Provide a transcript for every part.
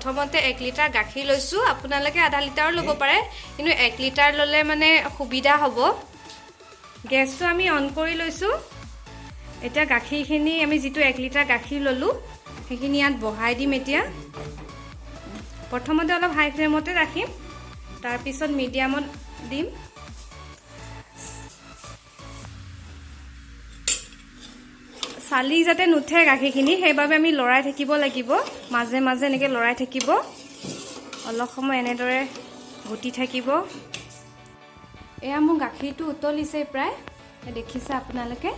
প্ৰথমতে 1 লিটাৰ গাখীৰ লৈছো আপোনালোকে আধা লিটাৰ ল'ব পাৰে কিন্তু 1 লিটাৰ ল'লে মানে সুবিধা হ'ব গেছটো আমি অন কৰি লৈছো এতিয়া গাখীৰখিনি আমি যেটো 1 লিটাৰ গাখীৰ ললো সেইখিনি ইয়াত বহাই দিম এতিয়া প্ৰথমতে অলপ হাই ফ্লেমতে ৰাখিম তাৰ পিছত মিডিয়ামত দিম সালি যাতে নুঠে গাখীৰখিনি সেইবাবে আমি লৰাই থাকিব লাগিব মাজে মাজে এনেকৈ লৰাই থাকিব অলপ সময় এনেদৰে ঘুটি থাকিব এয়া মোৰ গাখীৰটো উতলিছে প্ৰায় দেখিছে আপোনালোকে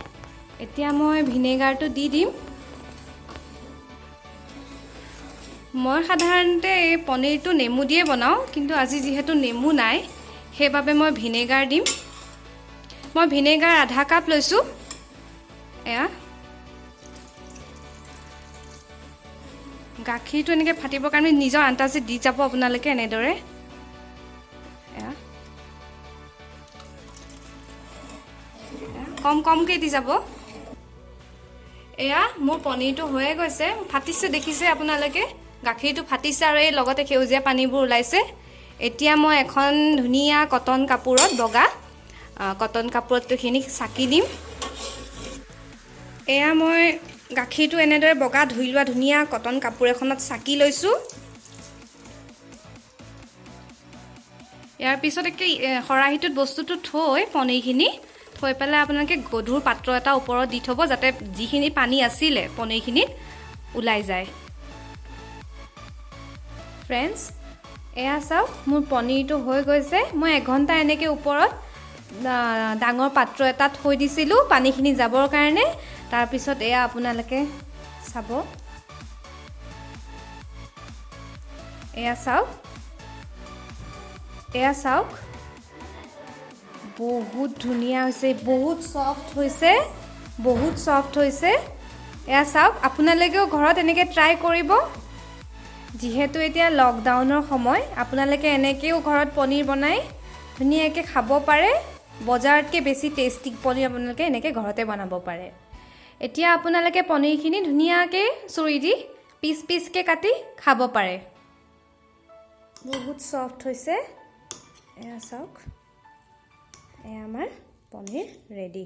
এতিয়া মই ভিনেগাৰটো দি দিম মই সাধাৰণতে এই পনীৰটো নেমু দিয়ে বনাও কিন্তু আজি যেহেতু নেমু নাই সেইবাবে মই ভিনেগাৰ দিম মই ভিনেগাৰ আধা কাপ লৈছো এয়া গাখীৰটো এনেকৈ ফাটিবৰ কাৰণে নিজৰ আন্তাজে দি যাব আপোনালোকে এনেদৰে এয়া কম কমকৈ দি যাব এয়া মোৰ পনীৰটো হৈয়ে গৈছে ফাটিছে দেখিছে আপোনালোকে গাখীৰটো ফাটিছে আৰু এই লগতে সেউজীয়া পানীবোৰ ওলাইছে এতিয়া মই এখন ধুনীয়া কটন কাপোৰত বগা কটন কাপোৰতখিনি চাকি দিম এয়া মই গাখীৰটো এনেদৰে বগা ধুই লোৱা ধুনীয়া কটন কাপোৰ এখনত চাকি লৈছো ইয়াৰ পিছত একে খৰাহিটোত বস্তুটো থৈ পনীৰখিনি থৈ পেলাই আপোনালোকে গধুৰ পাত্ৰ এটা ওপৰত দি থব যাতে যিখিনি পানী আছিলে পনীৰখিনিত ওলাই যায় ফ্ৰেণ্ডছ এয়া চাওক মোৰ পনীৰটো হৈ গৈছে মই 1 ঘণ্টা এনেকৈ ওপৰত ডাঙৰ পাত্ৰ এটা থৈ দিছিলো পানীখিনি যাবৰ কাৰণে তাৰ পিছত এয়া আপোনালোকে চাব এয়া চাওক বহুত ধুনীয়া হৈছে বহুত সফট হৈছে এয়া চাওক আপোনালোকেও ঘৰত এনেকৈ ট্ৰাই কৰিব যেহেতু এতিয়া লকডাউনৰ সময় আপোনালোকে এনেকৈও ঘৰত পনীৰ বনাই ধুনীয়াকৈ খাব পাৰে বজাৰতকৈ বেছি টেষ্টি পনীৰ আপোনালোকে এনেকৈ ঘৰতে বনাব পাৰে এতিয়া আপোনালোকে পনীৰখিনি ধুনীয়াকৈ চুৰি দি পিচ পিচকৈ কাটি খাব পাৰে বহুত সফট হৈছে এয়া চাওক এয়া আমাৰ পনীৰ ৰেডি